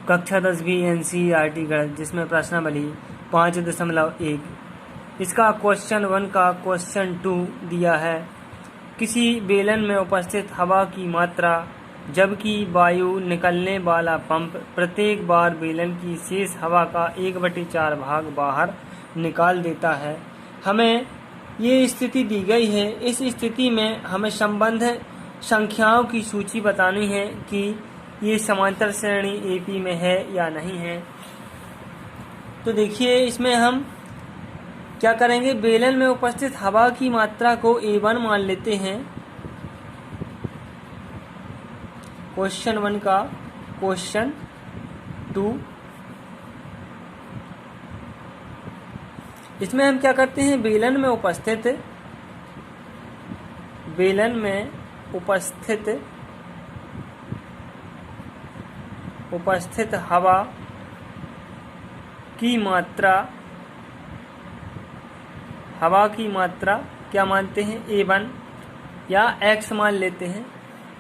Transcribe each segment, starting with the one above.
कक्षा 10वीं NCERT गणित, जिसमें प्रश्नावली 5.1। इसका क्वेश्चन 1 का क्वेश्चन 2 दिया है। किसी बेलन में उपस्थित हवा की मात्रा जबकि वायु निकलने वाला पंप प्रत्येक बार बेलन की शेष हवा का 1/4 भाग बाहर निकाल देता है। हमें ये स्थिति दी गई है। इस स्थिति में हमें संबंध संख्याओं की सूची बतानी है कि ये समांतर श्रेणी AP में है या नहीं है। तो देखिए, इसमें हम क्या करेंगे, बेलन में उपस्थित हवा की मात्रा को A1 मान लेते हैं। क्वेश्चन 1 का क्वेश्चन 2, इसमें हम क्या करते हैं, बेलन में उपस्थित हवा की मात्रा क्या मानते हैं, A1 या X मान लेते हैं।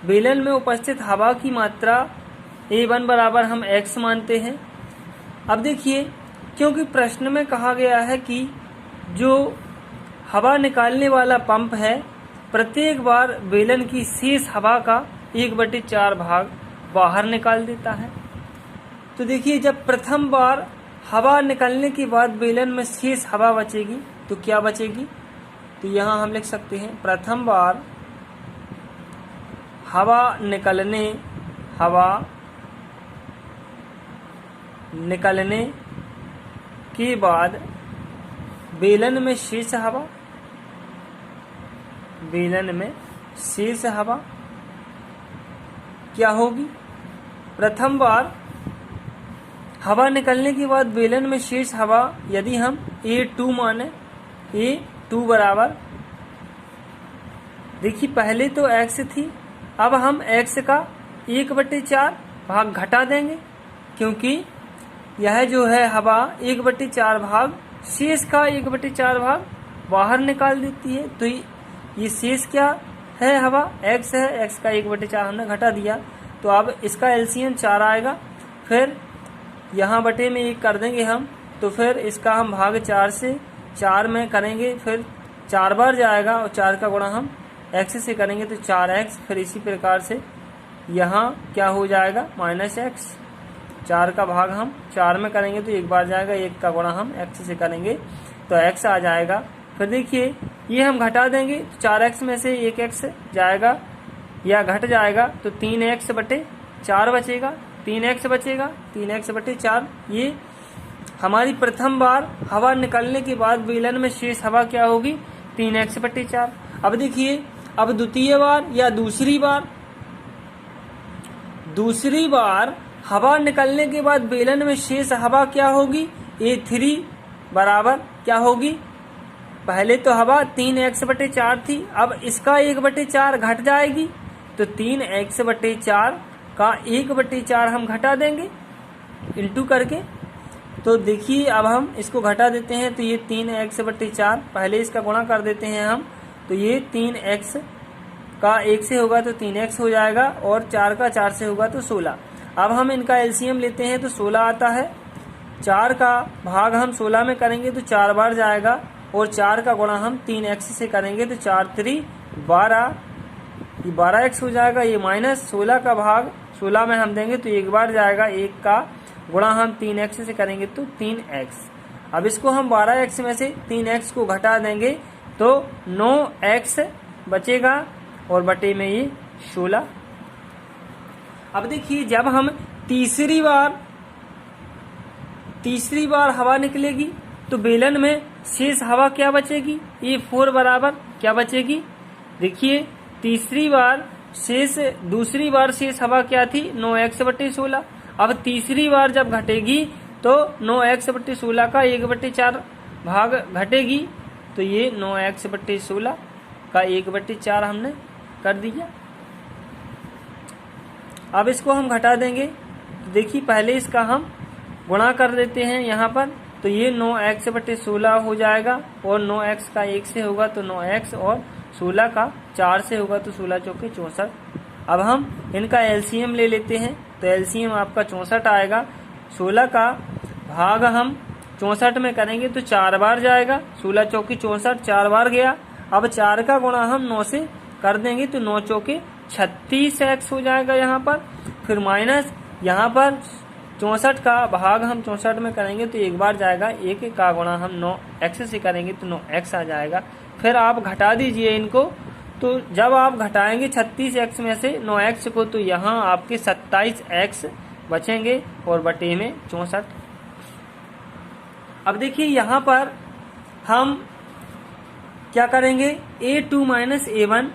बेलन में उपस्थित हवा की मात्रा A1 बराबर हम X मानते हैं। अब देखिए, क्योंकि प्रश्न में कहा गया है कि जो हवा निकालने वाला पंप है प्रत्येक बार बेलन की शेष हवा का 1/4 भाग बाहर निकाल देता है। तो देखिए, जब प्रथम बार हवा निकलने के बाद बेलन में शेष हवा बचेगी तो क्या बचेगी, तो यहाँ हम लिख सकते हैं प्रथम बार हवा निकलने के बाद बेलन में शेष हवा क्या होगी, प्रथम बार हवा निकलने के बाद बेलन में शेष हवा यदि हम A2 माने, A2 बराबर, देखिए पहले तो X थी, अब हम X का 1/4 भाग घटा देंगे, क्योंकि यह जो है हवा 1/4 भाग शेष का 1/4 भाग बाहर निकाल देती है। तो ये शेष क्या है, हवा X है, X का 1/4 हमने घटा दिया, तो अब इसका LCM 4 आएगा। फिर यहाँ बटे में 1 कर देंगे हम, तो फिर इसका हम भाग 4 से 4 में करेंगे, फिर 4 बार जाएगा और 4 का गुणा हम X से करेंगे तो 4X। फिर इसी प्रकार से यहाँ क्या हो जाएगा, -X। 4 का भाग हम 4 में करेंगे तो 1 बार जाएगा, 1 का गुणा हम X से करेंगे तो X आ जाएगा। फिर देखिए, ये हम घटा देंगे, 4X में से 1X जाएगा या घट जाएगा तो 3X/4 बचेगा, 3X/4। ये हमारी प्रथम बार हवा निकलने के बाद बेलन में शेष हवा क्या होगी, 3X/4। अब देखिए, अब द्वितीय बार या दूसरी बार हवा निकलने के बाद बेलन में शेष हवा क्या होगी, A3 बराबर क्या होगी, पहले तो हवा 3X/4 थी, अब इसका 1/4 घट जाएगी, तो 3X/4 का 1/4 हम घटा देंगे इंटू करके। तो देखिए, अब हम इसको घटा देते हैं, तो ये 3X/4, पहले इसका गुणा कर देते हैं हम, तो ये 3X का 1 से होगा तो 3X हो जाएगा, और 4 का 4 से होगा तो 16। अब हम इनका LCM लेते हैं तो 16 आता है। 4 का भाग हम 16 में करेंगे तो 4 बार जाएगा, और 4 का गुणा हम 3X से करेंगे तो 4×3 12, ये 12X हो जाएगा। ये -16 का भाग 16 में हम देंगे तो 1 बार जाएगा, 1 का गुणा हम 3X से करेंगे तो 3X। अब इसको हम 12X में से 3X को घटा देंगे तो 9X बचेगा, और बटे में ये 16। अब देखिए, जब हम तीसरी बार हवा निकलेगी तो बेलन में शेष हवा क्या बचेगी, A4 बराबर क्या बचेगी, देखिए दूसरी बार शेष हवा क्या थी, 9X/16। अब तीसरी बार जब घटेगी तो 9X/16 का 1/4 भाग घटेगी, तो ये 9X/16 का 1/4 हमने कर दिया। अब इसको हम घटा देंगे, देखिए पहले इसका हम गुणा कर देते हैं यहाँ पर, तो ये 9x/16 हो जाएगा और 9x का 1 से होगा तो 9x और 16 का 4 से होगा तो 16 चौके 64। अब हम इनका एलसीएम ले लेते हैं तो एलसीएम आपका 64 आएगा। 16 का भाग हम 64 में करेंगे तो 4 बार जाएगा, 16 चौकी 64, 4 बार गया। अब 4 का गुणा हम 9 से कर देंगे तो 9 चौके 36x हो जाएगा यहाँ पर। फिर माइनस यहाँ पर 64 का भाग हम 64 में करेंगे तो एक बार जाएगा, 1 का गुणा हम 9x से करेंगे तो 9x आ जाएगा। फिर आप घटा दीजिए इनको, तो जब आप घटाएंगे 36x में से 9x को तो यहाँ आपके 27x बचेंगे और बटे में 64। अब देखिए यहाँ पर हम क्या करेंगे, A2 माइनस A1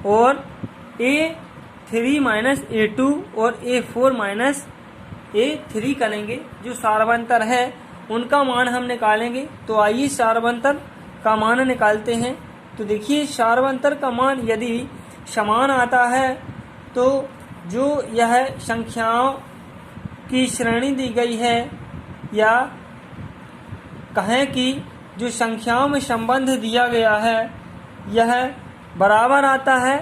और A3 माइनस A2 और A4 माइनस A3 करेंगे। जो सार्वंतर है उनका मान हम निकालेंगे। तो आइए सार्वंतर का मान निकालते हैं। तो देखिए सार्वंतर का मान यदि समान आता है तो जो यह संख्याओं की श्रेणी दी गई है, या कहें कि जो संख्याओं में संबंध दिया गया है यह बराबर आता है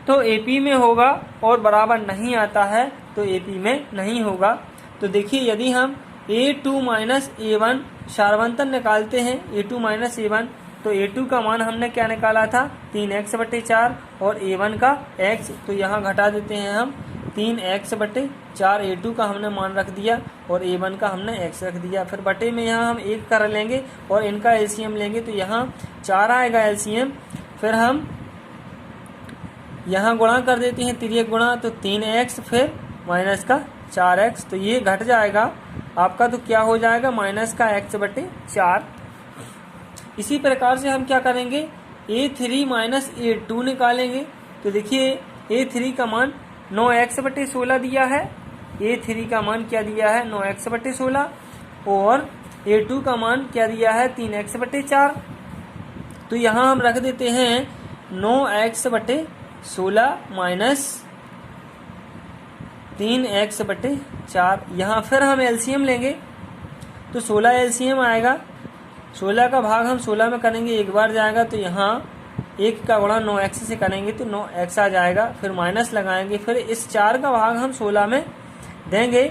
तो एपी में होगा, और बराबर नहीं आता है तो एपी में नहीं होगा। तो देखिए यदि हम A2 माइनस A1 सार्वंतर निकालते हैं, A2 माइनस A1, तो A2 का मान हमने क्या निकाला था 3x/4 और A1 का x, तो यहाँ घटा देते हैं हम 3x/4। A2 का हमने मान रख दिया और A1 का हमने x रख दिया। फिर बटे में यहाँ हम 1 कर लेंगे और इनका एलसीएम लेंगे तो यहाँ 4 आएगा एलसीएम। फिर हम यहाँ गुणा कर देते हैं, तिर्यक गुणा, तो 3x फिर माइनस का 4x, तो ये घट जाएगा आपका, तो क्या हो जाएगा माइनस का x/4। इसी प्रकार से हम क्या करेंगे, A3 माइनस A2 निकालेंगे। तो देखिए A3 का मान 9x/16 दिया है, A3 का मान क्या दिया है 9x/16, और A2 का मान क्या दिया है 3x/4। तो यहाँ हम रख देते हैं 9x/16 माइनस 3x/4। यहाँ फिर हम एलसीएम लेंगे तो 16 एलसीएम आएगा। 16 का भाग हम 16 में करेंगे, एक बार जाएगा, तो यहाँ 1 का गुणा 9x से करेंगे तो 9x आ जाएगा। फिर माइनस लगाएंगे, फिर इस 4 का भाग हम 16 में देंगे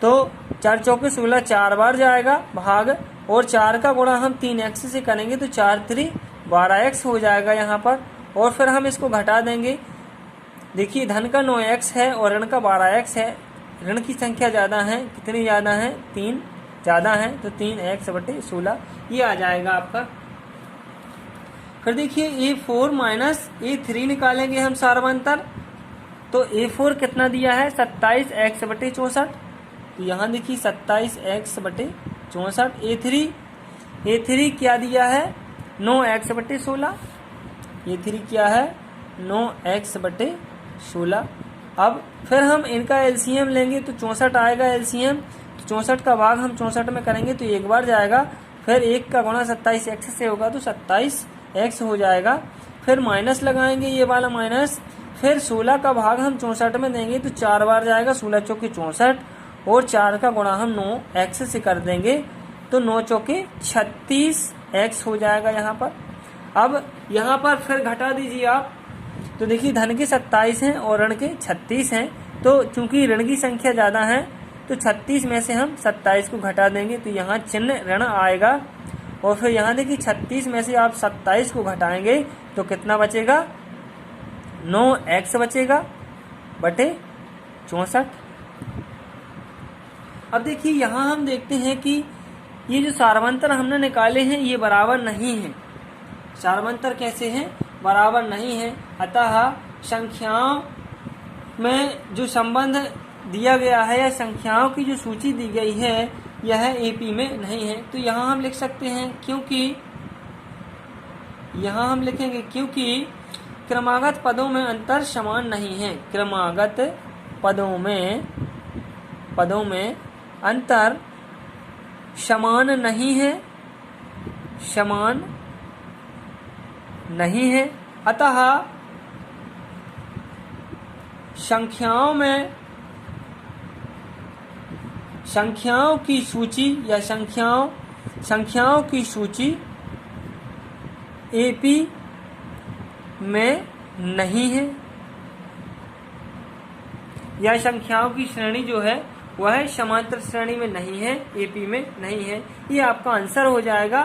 तो 4 चौके 16, 4 बार जाएगा भाग, और 4 का गुणा हम 3x से करेंगे तो 4 3 12x हो जाएगा यहाँ पर। और फिर हम इसको घटा देंगे। देखिए धन का 9x है और ऋण का 12x है। ऋण की संख्या ज़्यादा है, कितनी ज़्यादा है 3 ज़्यादा है, तो 3x/16 ये आ जाएगा आपका। फिर देखिए A4 माइनस A3 निकालेंगे हम सार्वंतर। तो A4 कितना दिया है 27x/64, तो यहाँ देखिए 27x/64। A3 क्या दिया है 9x/16, A3 क्या है 9x/16। अब फिर हम इनका एलसीएम लेंगे तो 64 आएगा एलसीएम। तो 64 का भाग हम 64 में करेंगे तो एक बार जाएगा, फिर 1 का गुणा 27x से होगा तो 27x हो जाएगा। फिर माइनस लगाएंगे, ये वाला माइनस, फिर 16 का भाग हम 64 में देंगे तो 4 बार जाएगा, 16 चौके 64, और 4 का गुणा हम 9x से कर देंगे तो 9 चौके 36x हो जाएगा यहाँ पर। अब यहाँ पर फिर घटा दीजिए आप, तो देखिए धन के 27 हैं और ऋण के 36 हैं, तो चूंकि ऋण की संख्या ज़्यादा है तो 36 में से हम 27 को घटा देंगे तो यहाँ चिन्ह ऋण आएगा। और फिर यहाँ देखिए 36 में से आप 27 को घटाएंगे तो कितना बचेगा 9x बचेगा बटे 64। अब देखिए यहाँ हम देखते हैं कि ये जो सार्वंतर हमने निकाले हैं ये बराबर नहीं है। सार्वंतर कैसे हैं, बराबर नहीं है। अतः संख्याओं में जो संबंध दिया गया है या संख्याओं की जो सूची दी गई है यह एपी में नहीं है। तो यहाँ हम लिख सकते हैं यहाँ हम लिखेंगे क्योंकि क्रमागत पदों में अंतर समान नहीं है। क्रमागत पदों में अंतर समान नहीं है। अतः संख्याओं की सूची या संख्याओं की सूची एपी में नहीं है। यह संख्याओं की श्रेणी जो है वह समांतर श्रेणी में नहीं है, एपी में नहीं है। ये आपका आंसर हो जाएगा